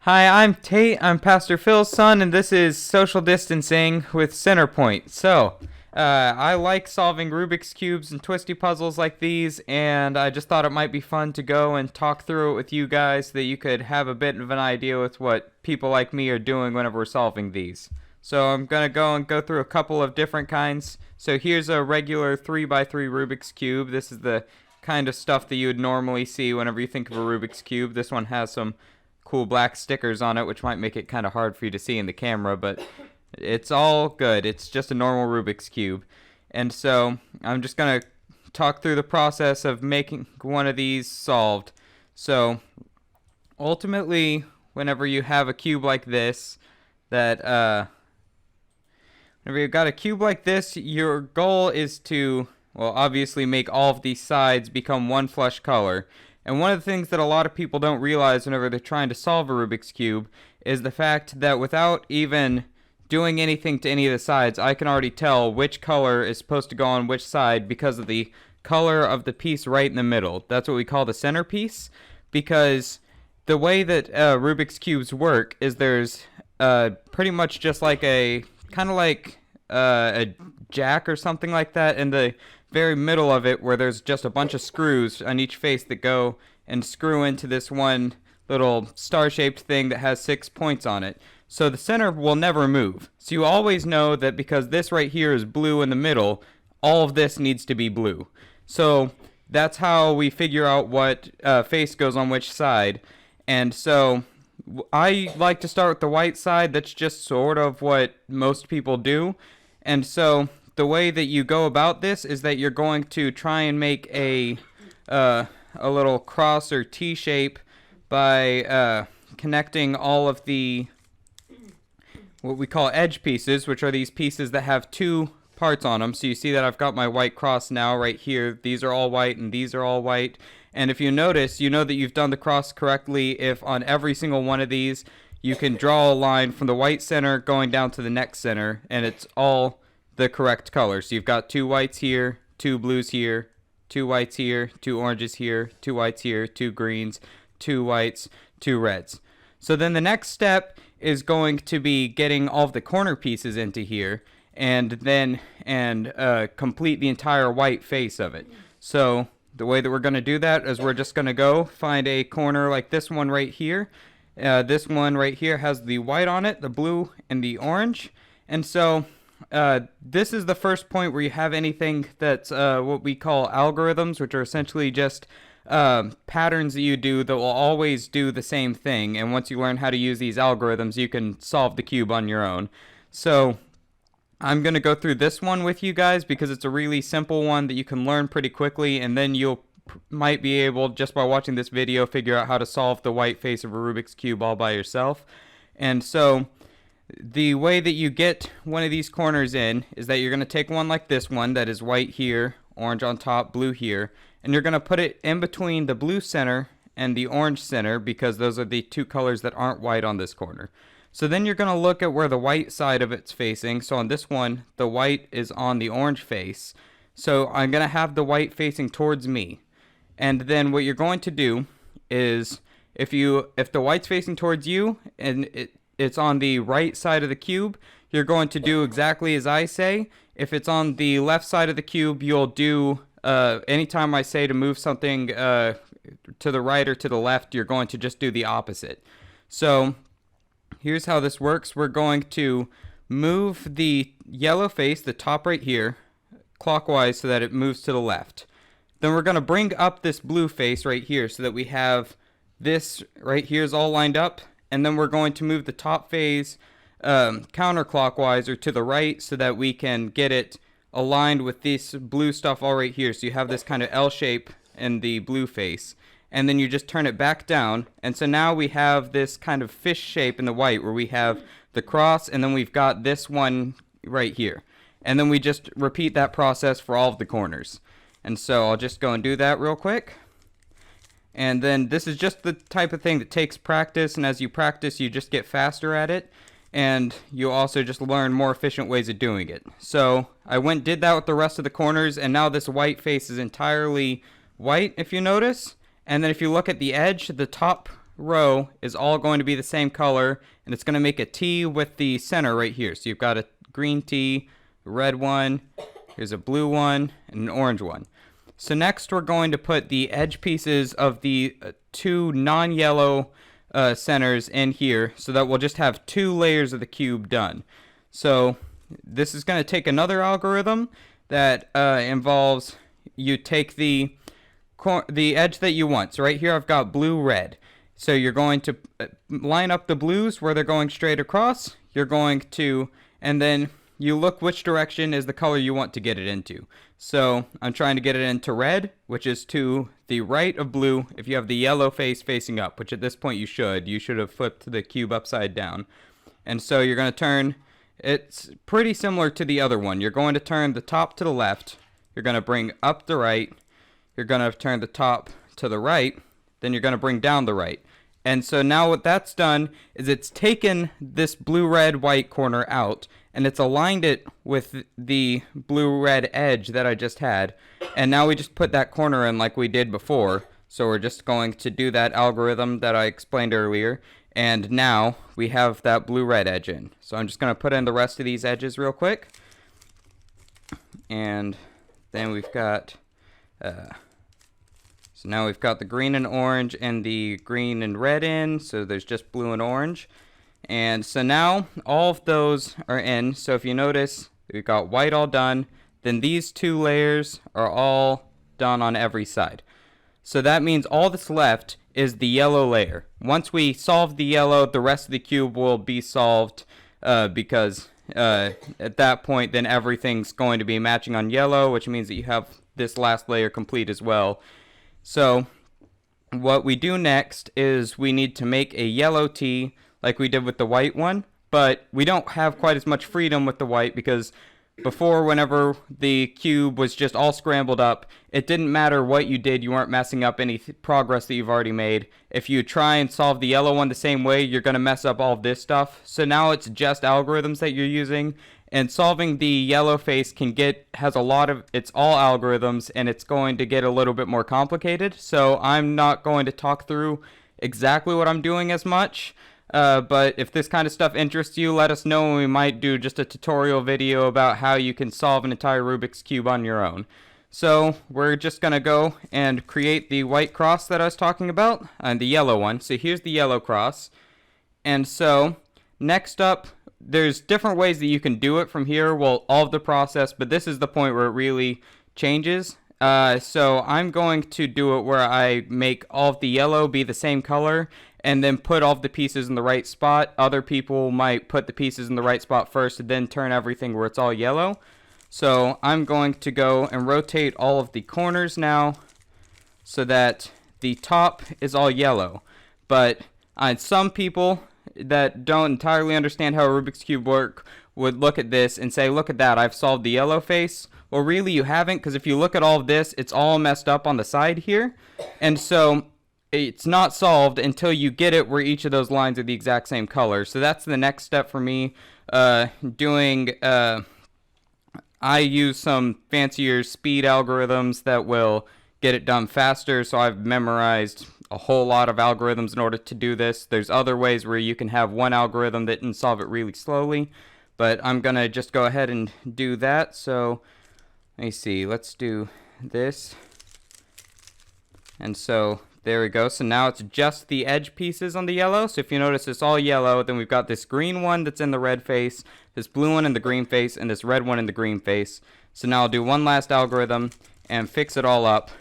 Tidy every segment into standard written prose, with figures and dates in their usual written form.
Hi, I'm Tate. I'm Pastor Phil's son, and this is Social Distancing with CenterPoint. I like solving Rubik's Cubes and twisty puzzles like these, and I just thought it might be fun to go and talk through it with you guys so that you could have a bit of an idea with what people like me are doing whenever we're solving these. So I'm going to go through a couple of different kinds. So here's a regular 3x3 Rubik's Cube. This is the kind of stuff that you would normally see whenever you think of a Rubik's Cube. This one has some cool black stickers on it, which might make it kind of hard for you to see in the camera, but it's all good. It's just a normal Rubik's Cube. And so I'm just going to talk through the process of making one of these solved. So ultimately, whenever you have a cube like this, whenever you've got a cube like this, your goal is to, well, obviously make all of these sides become one flush color. And one of the things that a lot of people don't realize whenever they're trying to solve a Rubik's Cube is the fact that without even doing anything to any of the sides, I can already tell which color is supposed to go on which side because of the color of the piece right in the middle. That's what we call the centerpiece, because the way that Rubik's Cubes work is there's pretty much just like a jack or something like that in the very middle of it, where there's just a bunch of screws on each face that go and screw into this one little star-shaped thing that has 6 points on it. So the center will never move. So you always know that because this right here is blue in the middle, all of this needs to be blue. So that's how we figure out what face goes on which side. And so I like to start with the white side. That's just sort of what most people do. And so the way that you go about this is that you're going to try and make a little cross or T shape by connecting all of the what we call edge pieces, which are these pieces that have 2 parts on them. So you see that I've got my white cross now right here. These are all white and these are all white. And if you notice, you know that you've done the cross correctly if on every single one of these you can draw a line from the white center going down to the next center, and it's all the correct color. So you've got 2 whites here, 2 blues here, 2 whites here, 2 oranges here, 2 whites here, 2 greens, 2 whites, 2 reds. So then the next step is going to be getting all of the corner pieces into here and then complete the entire white face of it. So the way that we're going to do that is we're just going to go find a corner like this one right here. This one right here has the white on it, the blue, and the orange. And so this is the first point where you have anything that's what we call algorithms, which are essentially just patterns that you do that will always do the same thing. And once you learn how to use these algorithms, you can solve the cube on your own. So I'm going to go through this one with you guys because it's a really simple one that you can learn pretty quickly, and then you'll might be able, just by watching this video, figure out how to solve the white face of a Rubik's Cube all by yourself. And so the way that you get one of these corners in is that you're going to take one like this one that is white here, orange on top, blue here, and you're going to put it in between the blue center and the orange center because those are the 2 colors that aren't white on this corner. So then you're going to look at where the white side of it's facing. So on this one, the white is on the orange face. So I'm going to have the white facing towards me. And then what you're going to do is if the white's facing towards you and it's on the right side of the cube, you're going to do exactly as I say. If it's on the left side of the cube, you'll do, anytime I say to move something to the right or to the left, you're going to just do the opposite. So here's how this works. We're going to move the yellow face, the top right here, clockwise so that it moves to the left. Then we're going to bring up this blue face right here so that we have this right here is all lined up. And then we're going to move the top phase counterclockwise or to the right so that we can get it aligned with this blue stuff all right here. So you have this kind of L shape in the blue face. And then you just turn it back down. And so now we have this kind of fish shape in the white where we have the cross and then we've got this one right here. And then we just repeat that process for all of the corners. And so I'll just go and do that real quick. And then this is just the type of thing that takes practice, and as you practice, you just get faster at it, and you also just learn more efficient ways of doing it. So I did that with the rest of the corners, and now this white face is entirely white, if you notice. And then if you look at the edge, the top row is all going to be the same color, and it's going to make a T with the center right here. So you've got a green T, a red one, here's a blue one, and an orange one. So next we're going to put the edge pieces of the two non-yellow centers in here, so that we'll just have 2 layers of the cube done. So this is going to take another algorithm that involves you take the edge that you want. So right here I've got blue, red. So you're going to line up the blues where they're going straight across. You're going to, and then you look which direction is the color you want to get it into. So I'm trying to get it into red, which is to the right of blue if you have the yellow face facing up, which at this point you should. You should have flipped the cube upside down. And so you're going to turn, it's pretty similar to the other one. You're going to turn the top to the left. You're going to bring up the right. You're going to turn the top to the right. Then you're going to bring down the right. And so now what that's done is it's taken this blue, red, white corner out, and it's aligned it with the blue, red edge that I just had. And now we just put that corner in like we did before. So we're just going to do that algorithm that I explained earlier. And now we have that blue, red edge in. So I'm just going to put in the rest of these edges real quick. And then we've got... So now we've got the green and orange and the green and red in, so there's just blue and orange. And so now all of those are in. So if you notice, we've got white all done. Then these 2 layers are all done on every side. So that means all that's left is the yellow layer. Once we solve the yellow, the rest of the cube will be solved because at that point, then everything's going to be matching on yellow, which means that you have this last layer complete as well. So what we do next is we need to make a yellow T like we did with the white one, but we don't have quite as much freedom with the white because before, whenever the cube was just all scrambled up, it didn't matter what you did, you weren't messing up any progress that you've already made. If you try and solve the yellow one the same way, you're going to mess up all of this stuff. So now it's just algorithms that you're using. And solving the yellow face has a lot of, it's all algorithms, and it's going to get a little bit more complicated. So I'm not going to talk through exactly what I'm doing as much. But if this kind of stuff interests you, let us know, and we might do just a tutorial video about how you can solve an entire Rubik's Cube on your own. So we're just going to go and create the white cross that I was talking about, and the yellow one. So here's the yellow cross. And so next up, there's different ways that you can do it from here. Well, all of the process, but this is the point where it really changes. So I'm going to do it where I make all of the yellow be the same color and then put all of the pieces in the right spot. Other people might put the pieces in the right spot first and then turn everything where it's all yellow. So I'm going to go and rotate all of the corners now so that the top is all yellow. But some people that don't entirely understand how a Rubik's Cube works would look at this and say, look at that, I've solved the yellow face. Well, really you haven't, because if you look at all of this, it's all messed up on the side here. And so it's not solved until you get it where each of those lines are the exact same color. So that's the next step for me. I use some fancier speed algorithms that will get it done faster. So I've memorized a whole lot of algorithms in order to do this. There's other ways where you can have one algorithm that can solve it really slowly, but I'm gonna just go ahead and do that. So let me see, let's do this. And so there we go. So now it's just the edge pieces on the yellow. So if you notice, it's all yellow. Then we've got this green one that's in the red face, this blue one in the green face, and this red one in the green face. So now I'll do one last algorithm and fix it all up.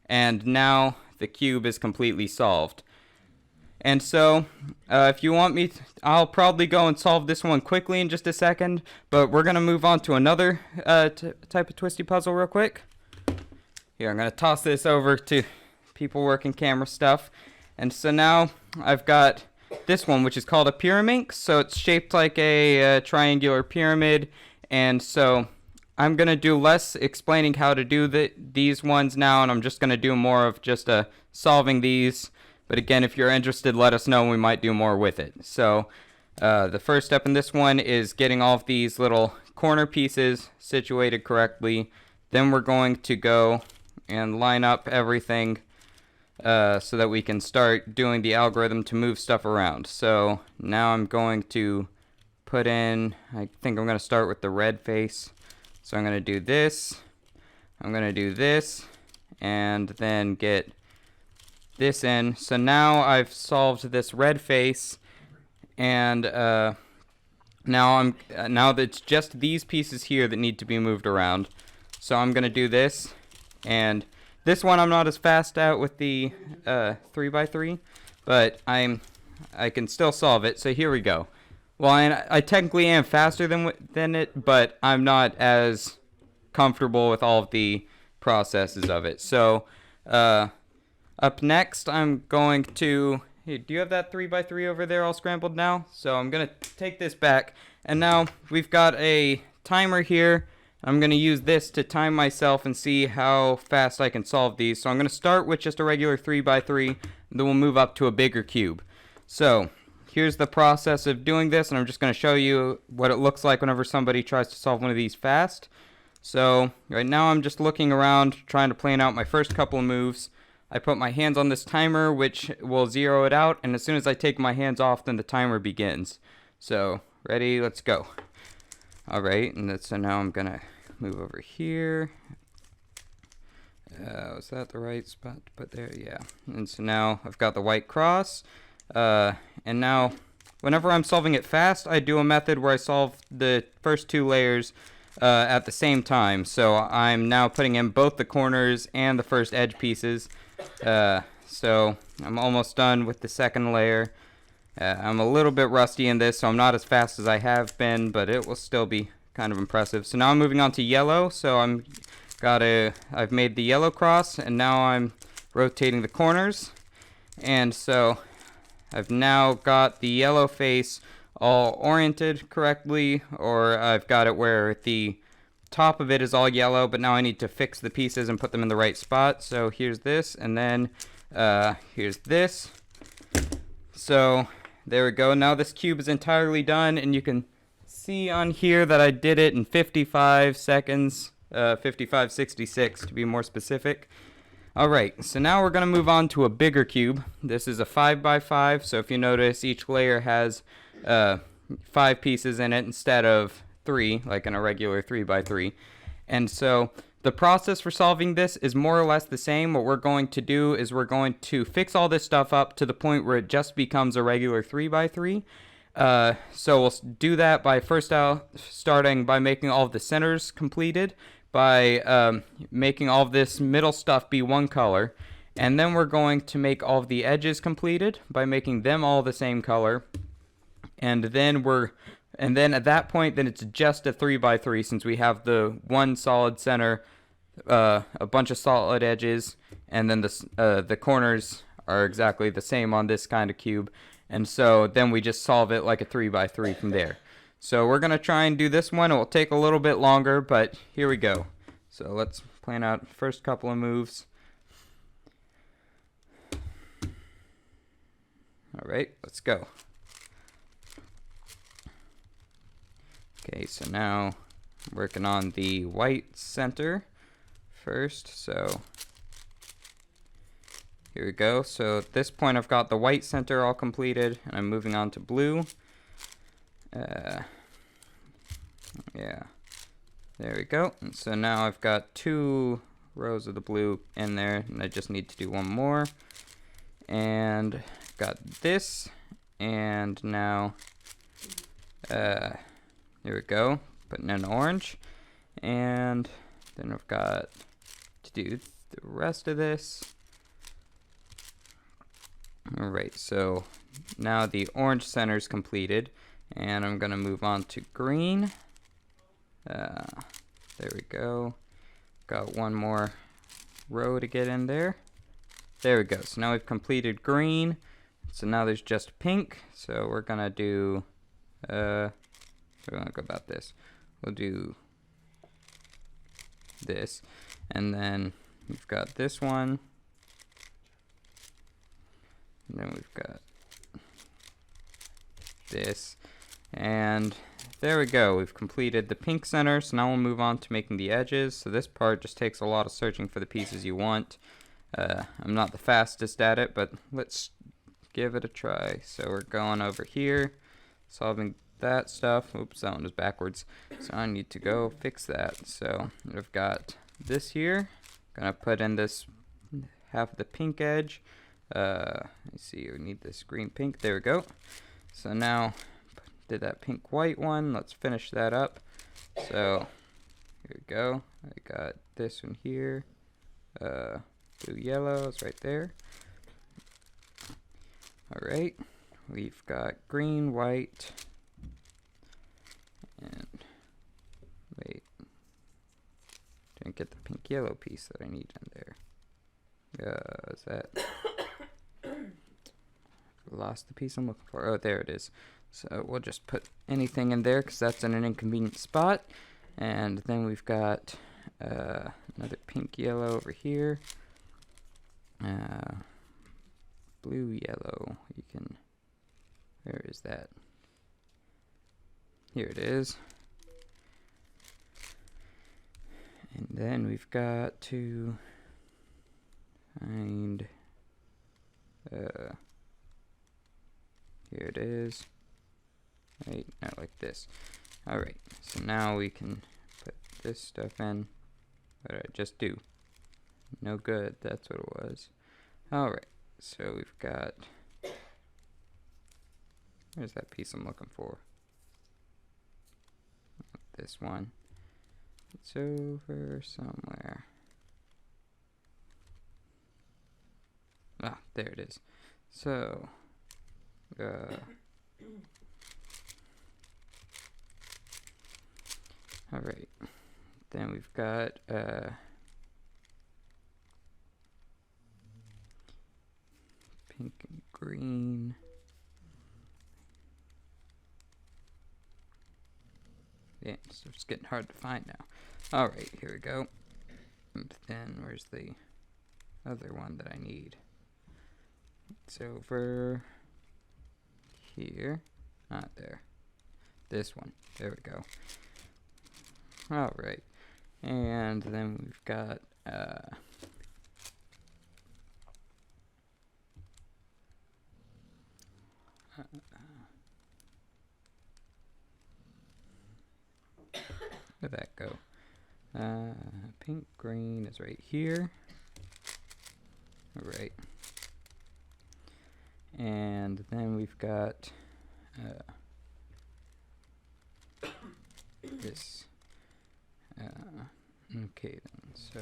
And now the cube is completely solved. And so if you want me, I'll probably go and solve this one quickly in just a second, but we're going to move on to another type of twisty puzzle real quick. Here, I'm going to toss this over to people working camera stuff. And so now I've got this one, which is called a pyramid. So it's shaped like a triangular pyramid. And so I'm going to do less explaining how to do these ones now, and I'm just going to do more of just solving these. But again, if you're interested, let us know, and we might do more with it. So the first step in this one is getting all of these little corner pieces situated correctly. Then we're going to go and line up everything so that we can start doing the algorithm to move stuff around. So now I'm going to put in, I think I'm going to start with the red face. So I'm going to do this, I'm going to do this, and then get this in. So now I've solved this red face, and now that it's just these pieces here that need to be moved around. So I'm going to do this, and this one I'm not as fast at with the 3x3, but I can still solve it. So here we go. Well, I technically am faster than it, but I'm not as comfortable with all of the processes of it. So up next, I'm going to... Hey, do you have that 3x3 over there all scrambled now? So I'm going to take this back, and now we've got a timer here. I'm going to use this to time myself and see how fast I can solve these. So I'm going to start with just a regular 3x3, and then we'll move up to a bigger cube. So here's the process of doing this, and I'm just going to show you what it looks like whenever somebody tries to solve one of these fast. So right now I'm just looking around, trying to plan out my first couple of moves. I put my hands on this timer, which will zero it out, and as soon as I take my hands off, then the timer begins. So, ready, let's go. Alright, and so now I'm gonna move over here. Was that the right spot to put there? Yeah. And so now I've got the white cross. And now, whenever I'm solving it fast, I do a method where I solve the first two layers at the same time. So I'm now putting in both the corners and the first edge pieces. So I'm almost done with the second layer. I'm a little bit rusty in this, so I'm not as fast as I have been, but it will still be kind of impressive. So now I'm moving on to yellow. So I've made the yellow cross, and now I'm rotating the corners. And so I've now got the yellow face all oriented correctly, or I've got it where the top of it is all yellow, but now I need to fix the pieces and put them in the right spot. So here's this, and then here's this. So there we go. Now this cube is entirely done, and you can see on here that I did it in 55 seconds, 55:66 to be more specific. Alright, so now we're going to move on to a bigger cube. This is a 5x5, so if you notice, each layer has 5 pieces in it instead of 3, like in a regular 3x3. And so the process for solving this is more or less the same. What we're going to do is we're going to fix all this stuff up to the point where it just becomes a regular 3x3. So we'll do that by first starting by making all of the centers completed, by making all of this middle stuff be one color, and then we're going to make all of the edges completed by making them all the same color, and then at that point then it's just a 3x3 since we have the one solid center, a bunch of solid edges, and then the corners are exactly the same on this kind of cube, and so then we just solve it like a 3x3 from there. So we're going to try and do this one. It will take a little bit longer, but here we go. So let's plan out the first couple of moves. Alright, let's go. Okay, so now I'm working on the white center first. So here we go. So at this point I've got the white center all completed, and I'm moving on to blue. Yeah, there we go. And so now I've got 2 rows of the blue in there, and I just need to do one more. And I've got this, and now there we go, putting in orange, and then I've got to do the rest of this. Alright, so now the orange center is completed, and I'm going to move on to green. There we go. Got one more row to get in there. There we go. So now we've completed green. So now there's just pink. So we're going to do, we're going to go about this. We'll do this. And then we've got this one. And then we've got this. And there we go. We've completed the pink center. So now we'll move on to making the edges. So this part just takes a lot of searching for the pieces you want. I'm not the fastest at it, but let's give it a try. So we're going over here, solving that stuff. Oops, that one was backwards. So I need to go fix that. So I've got this here. Gonna put in this half of the pink edge. Let's see, we need this green pink. There we go. So now did that pink white one. Let's finish that up. So here we go. I got this one here. Blue yellow is right there. Alright, we've got green, white, and wait, didn't get the pink yellow piece that I need in there. Is that lost the piece I'm looking for? Oh, there it is. So we'll just put anything in there because that's in an inconvenient spot. And then we've got another pink yellow over here. Blue yellow. You can. Where is that? Here it is. And then we've got to find. Here it is. Right, not like this. Alright, so now we can put this stuff in. What did I just do? No good, that's what it was. Alright, so we've got. Where's that piece I'm looking for? This one. It's over somewhere. Ah, there it is. So, alright. Then we've got, pink and green. Yeah, so it's getting hard to find now. Alright, here we go. And then where's the other one that I need? It's over here. Not there. This one. There we go. Alright. And then we've got where'd that go? Pink green is right here. Alright. And then we've got this. Okay then, so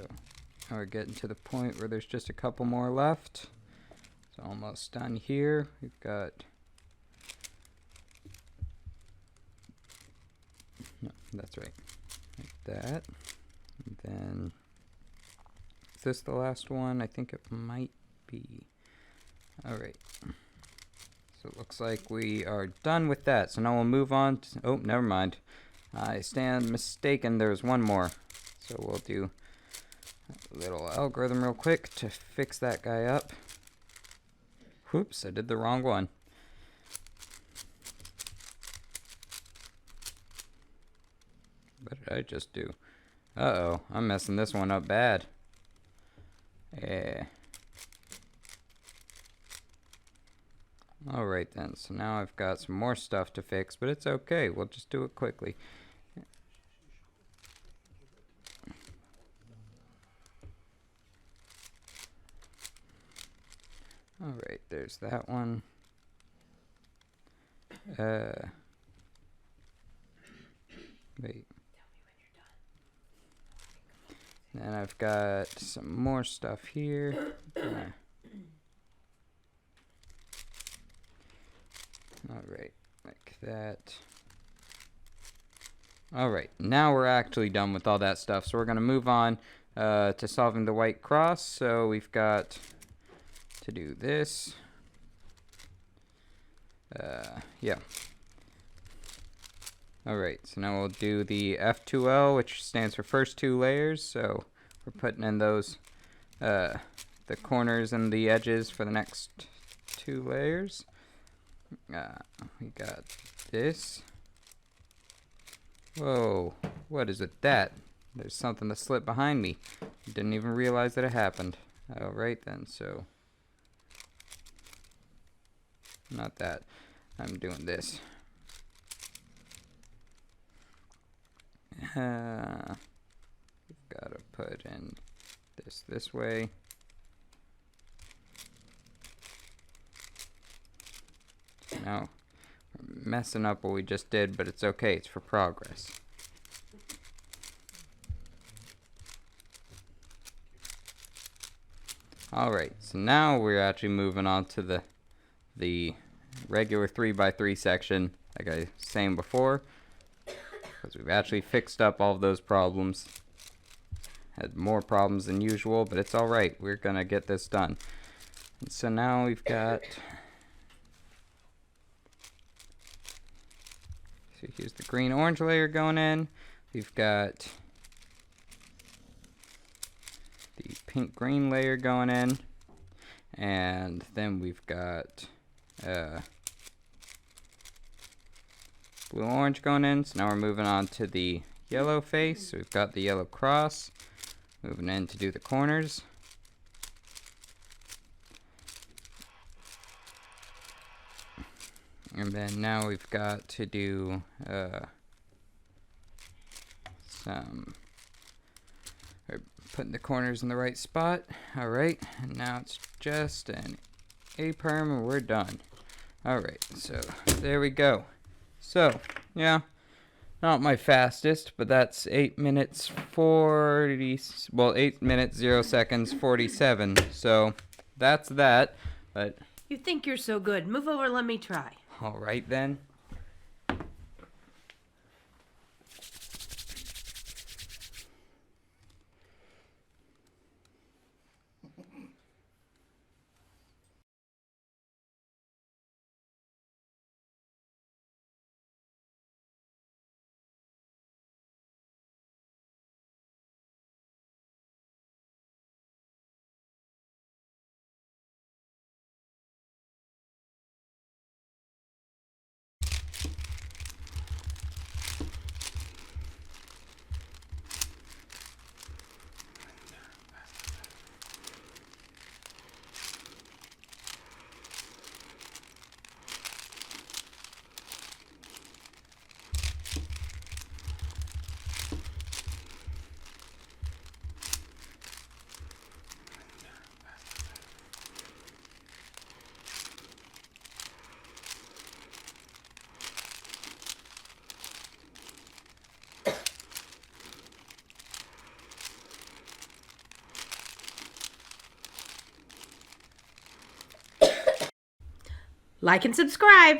now we're getting to the point where there's just a couple more left. It's almost done here. We've got, no, that's right, like that. And then, is this the last one? I think it might be. Alright, so it looks like we are done with that. So now we'll move on to, oh, never mind. I stand mistaken, there's one more. So we'll do a little algorithm real quick to fix that guy up. Whoops, I did the wrong one. What did I just do? Uh-oh, I'm messing this one up bad. Yeah. Alright then, so now I've got some more stuff to fix, but it's okay, we'll just do it quickly. Alright, there's that one. Wait. Then I've got some more stuff here. Alright, like that. Alright, now we're actually done with all that stuff. So we're going to move on to solving the white cross. So we've got to do this. Yeah. Alright, so now we'll do the F2L, which stands for first two layers. So we're putting in those, the corners and the edges for the next two layers. We got this. Whoa, what is it that? There's something that slipped behind me. Didn't even realize that it happened. Alright then, so not that. I'm doing this. We've got to put in this way. So now we're messing up what we just did, but it's okay. It's for progress. Alright, so now we're actually moving on to the regular 3x3 section, like I was saying before, because we've actually fixed up all of those problems. Had more problems than usual, but it's alright. We're going to get this done. And so now we've got, so here's the green-orange layer going in. We've got the pink-green layer going in. And then we've got blue-orange going in. So now we're moving on to the yellow face. So we've got the yellow cross. Moving in to do the corners. And then now we've got to do putting the corners in the right spot. Alright, and now it's just an A-perm and we're done. Alright, so there we go. So, yeah, not my fastest, but that's 8 minutes 8 minutes 0 seconds 47. So that's that. But you think you're so good. Move over, let me try. Alright then. Like and subscribe.